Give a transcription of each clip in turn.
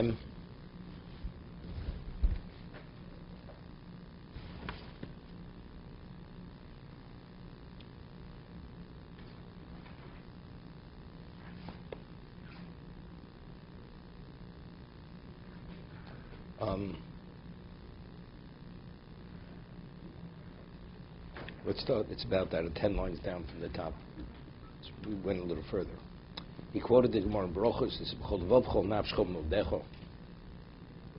Mem. Let's start. It's about that, 10 lines down from the top. We went a little further. He quoted the Gemara in Brochos.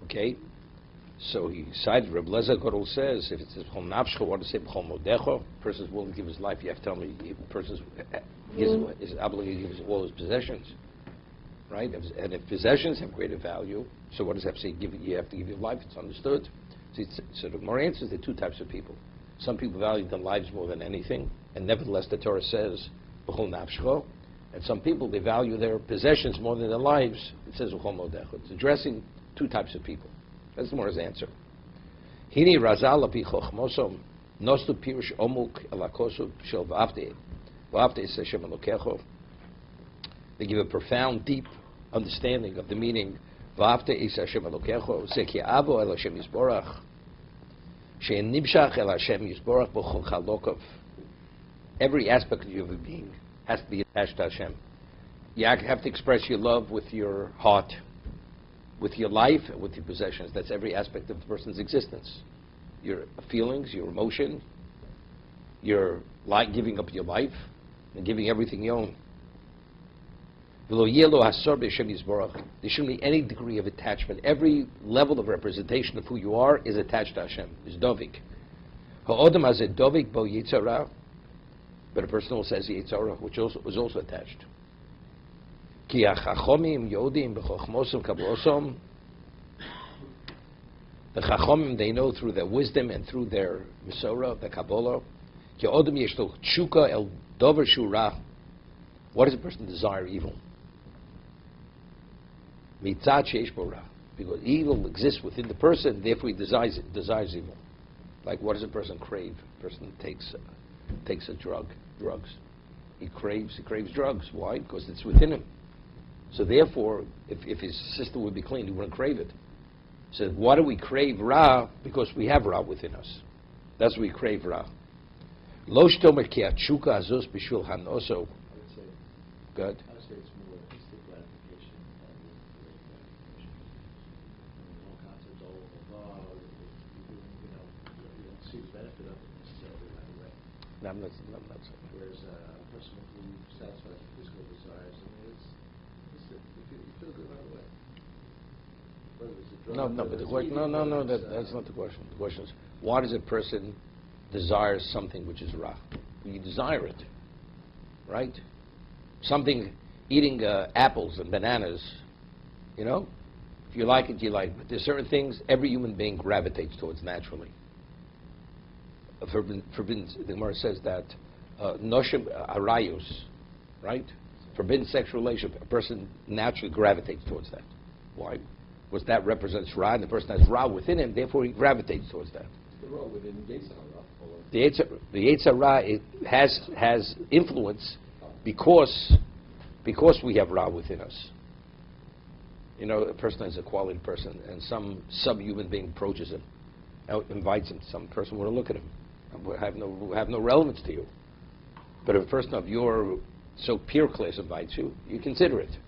Okay, so he cited Reb Lezer Godel says, if it says B'chol nafscho, what does it say B'chol modecho? A person's willing to give his life. You have to tell me if a person is obligated to give his, all his possessions, right? And if possessions have greater value, so what does that say? You have to give your life. It's understood. So the Gemara answers there are two types of people. Some people value their lives more than anything, and nevertheless the Torah says B'chol nafscho. And some people, they value their possessions more than their lives. It says B'chol modecho. It's addressing two types of people. That's the Gemara's answer. Hini razal api chochmosom nostu pirush omuk elakosu shel v'avte es Hashem elokecho. They give a profound, deep understanding of the meaning v'avte es Hashem elokecho zeki avo el Hashem yisborach she'en nimshach el Hashem yisborach b'chol chalokov. Every aspect of your being has to be attached to Hashem. You have to express your love with your heart, with your life, and with your possessions. That's every aspect of the person's existence. Your feelings, your emotion, your giving up your life, and giving everything you own. There shouldn't be any degree of attachment. Every level of representation of who you are is attached to Hashem. It's dovik. But a person also says Yitzhara, which was also attached. The Chachomim, they know through their wisdom and through their Mesorah, the Kabbalah. What does a person desire evil? Because evil exists within the person, therefore he desires evil. Like, what does a person crave? A person takes a drugs. He craves drugs. Why? Because it's within him. So therefore, if his system would be clean, he wouldn't crave it. So why do we crave Ra? Because we have Ra within us. That's why we crave Ra. Lo shtomer ki atshuka azos b'shul hanoso. Good. I would say it's more instant gratification than delayed gratification. The whole concept's all involved. You don't see the benefit of it necessarily right away. No, I'm not saying. Whereas a person who satisfies the physical desires, you feel good right away. Whether it's a drug, But the question, that's not the question. The question is, why does a person desire something which is Ra? You desire it, right? Something, eating apples and bananas, if you like it, you like it. But there's certain things every human being gravitates towards naturally. Forbidden, the Gemara says that noshim arayos, right? Forbidden sexual relationship, a person naturally gravitates towards that. Why? Because that represents Ra, and the person has Ra within him, therefore he gravitates towards that. The Ra within Yetzer The Yetzer Ra has influence because we have Ra within us. A person is a quality person, and some subhuman being approaches him, invites him. Some person will look at him, have no relevance to you. But if a person of your peer class invites you, you consider it.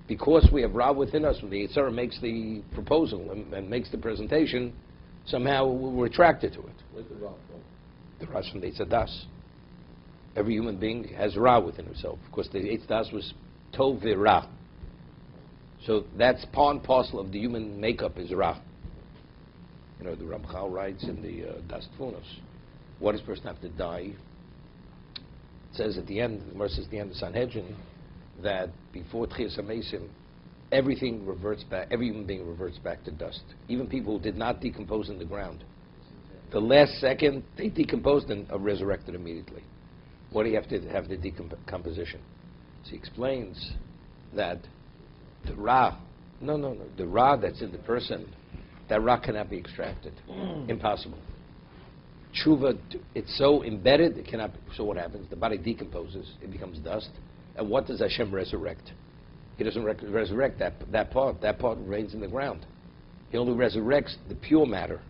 Because we have Ra within us, when the Yitzhara makes the proposal and makes the presentation, somehow we're attracted to it. Where's the Ra from? The Ra from the Eitz Das. Every human being has Ra within himself. Of course, the Eitz Das was Tov Ra. So that's part and parcel of the human makeup is Ra. The Maharal writes in the Das Tfunos. What does a person have to die? It says at the end, the Gemara says at the end of Sanhedrin, that before Tchias HaMesim, everything reverts back, every human being reverts back to dust. Even people who did not decompose in the ground. The last second, they decomposed and are resurrected immediately. What do you have to have the decomposition? So he explains that the Ra, the Ra that's in the person, that Ra cannot be extracted. Impossible. Tshuva, it's so embedded, it cannot be. So what happens? The body decomposes, it becomes dust. And what does Hashem resurrect? He doesn't resurrect that part. That part remains in the ground. He only resurrects the pure matter.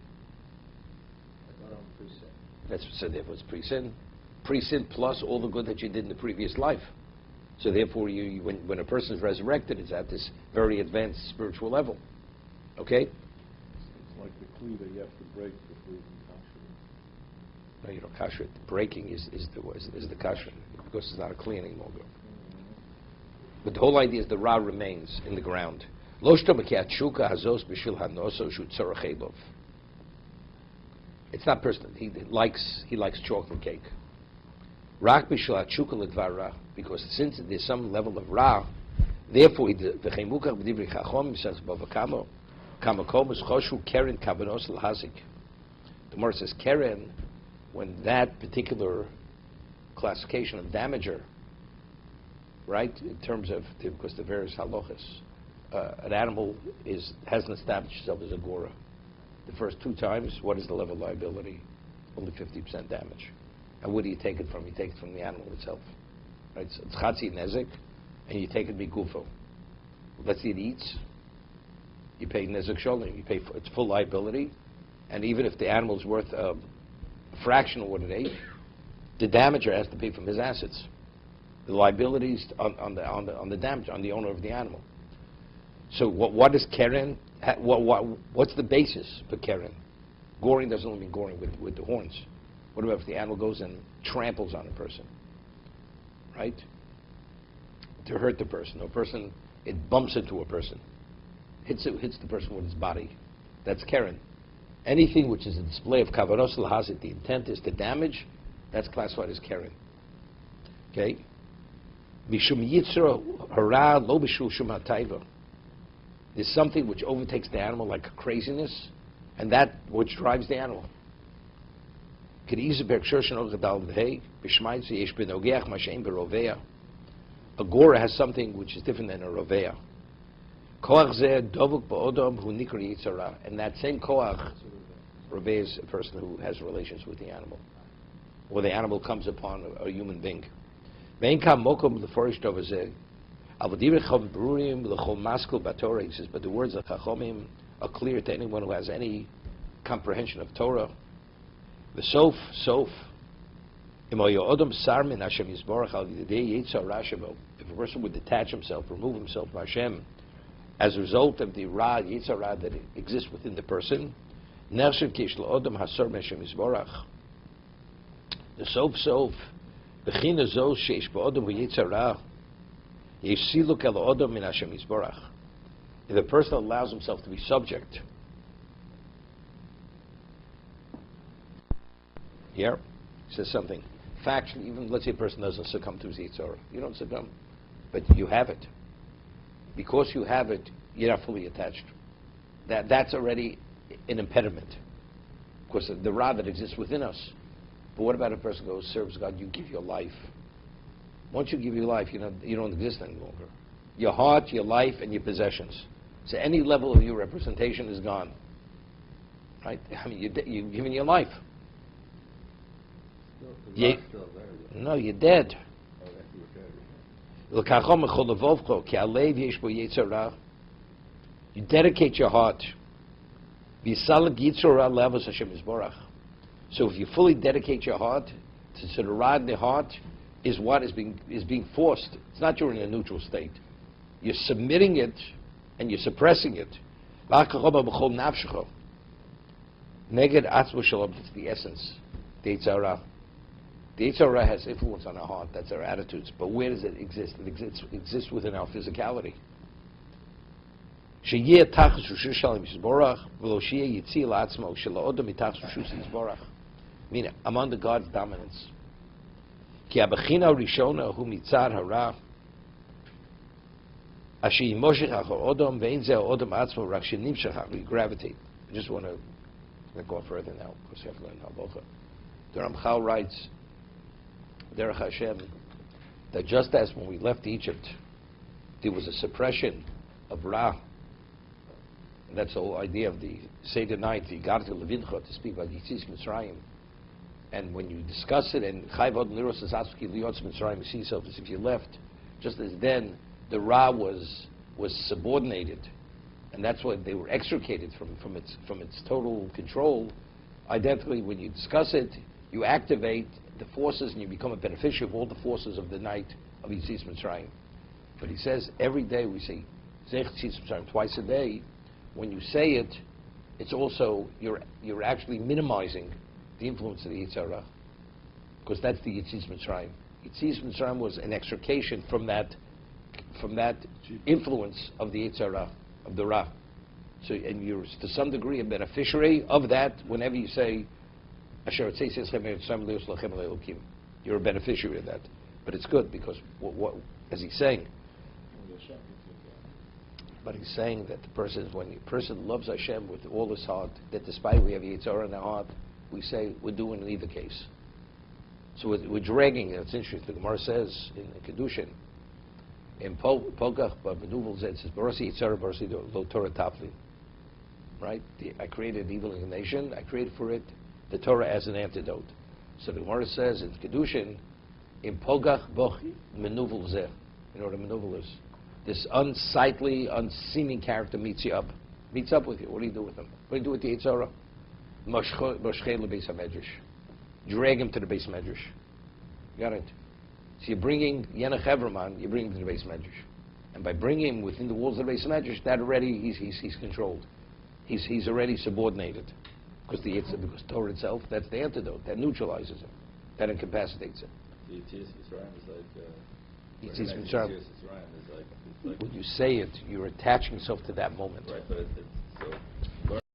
I thought I'm pre-sin. That's so. Therefore, it's pre-sin. Pre-sin plus all the good that you did in the previous life. So therefore, when a person is resurrected, it's at this very advanced spiritual level. Okay? It's like the kli that you have to break before you can kasher it. No, you don't kasher it. Breaking is the kasher, because it's not a clean anymore. But the whole idea is the ra remains in the ground. It's not personal. He likes chocolate cake. Because since there's some level of ra, therefore the Gemara says keren, when that particular classification of damager, right, in terms of because the various halachas, an animal hasn't established itself as a gora. The first 2 times, what is the level of liability? Only 50% damage. And where do you take it from? You take it from the animal itself. Right? So it's chatzi nezek, and you take it bigufo. Let's say it eats. You pay nezek sholem. You pay for its full liability, and even if the animal's worth a fraction of what it ate, the damager has to pay from his assets. The liabilities on the damage on the owner of the animal. So what is keren? What's the basis for keren? Goring doesn't only mean goring with the horns. What about if the animal goes and tramples on a person, right? To hurt the person. It bumps into a person, hits the person with its body. That's keren. Anything which is a display of kavanos l'hazit, the intent is to damage, that's classified as keren. Okay? Mishum yitzra hara lo b'shul shum hatayva. There's something which overtakes the animal like craziness, and that which drives the animal. A gora has something which is different than a rovea. And that same koach, rovea is a person who has relations with the animal, or the animal comes upon a human being. He says, but the words of Chachomim are clear to anyone who has any comprehension of Torah. The sof, if a person would detach himself, remove himself from Hashem, as a result of the ra yitzara that exists within the person, the sof, bechina zol sheish ba'odam yitzara, yeshiluk el odam min Hashem yisborach. If a person allows himself to be subject, here, he says something. Factually, even let's say a person doesn't succumb to his yitzhara. You don't succumb, but you have it. Because you have it, you're not fully attached. That's already an impediment. Of course, the ra that exists within us. But what about a person who serves God? You give your life. Once you give your life, you don't exist any longer. Your heart, your life, and your possessions. So any level of your representation is gone. Right? I mean, you've given your life. No, you're dead. You dedicate your heart. So if you fully dedicate your heart to the ra in the heart, is what is being forced. It's not you're in a neutral state. You're submitting it and you're suppressing it. Neged atzmo shalom, it's the essence. The Yitzhara. The Yitzhara has influence on our heart. That's our attitudes. But where does it exist? It exists within our physicality. Meaning, I'm under God's dominance. We gravitate. I just want to go further now, because you have to learn halacha. The Ramchal writes, Derech Hashem, that just as when we left Egypt, there was a suppression of Ra, and that's the whole idea of the Seder night, the Garta Levincha, to speak about Yitzis Mitzrayim. And when you discuss it, and Chayvod Niros Azatzki Liyotz Mitzrayim, you see yourself as if you left, just as then, the Ra was subordinated, and that's why they were extricated from its total control. Identically, when you discuss it, you activate the forces and you become a beneficiary of all the forces of the night of Yitzis Mitzrayim. But he says every day we say Zech Yitzis Mitzrayim twice a day. When you say it, it's also you're actually minimizing the influence of the Yetzer Hara, because that's the Yitzis Mitzrayim. Yitzis Mitzrayim was an extrication from that influence of the Yetzer Hara, of the Ra. So, and you're to some degree a beneficiary of that whenever you say Asher you're a beneficiary of that. But it's good because what as he's saying, but he's saying that when a person loves Hashem with all his heart, that despite we have Yetzer Hara in our heart, we say we're doing in either case. So we're dragging it. It's interesting. The Gemara says in Kedoshim, in Pogach, but Benuvel Zed says, Barasi Yitzhara, Barasi Lo Torah Tafli. Right? I created an evil inclination. I created for it the Torah as an antidote. So the Gemara says in Kedoshim, in Pogach Boch Menuvel Zeh. You know what a menuvel is? This unsightly, unseeming character meets you up. Meets up with you. What do you do with him? What do you do with the Yitzhara? Moshchei lebeis hamedrash. Drag him to the base medrash. Got it? So you're bringing Yenach Everman, you bring him to the base medrash. And by bringing him within the walls of the base medrash, that already he's controlled. He's already subordinated. Because Torah itself, that's the antidote. That neutralizes him. That incapacitates him. The Yitzis Mitzrayim is like... Yitzis Mitzrayim. Is like when you say it, you're attaching yourself to that moment. Right, but it's so...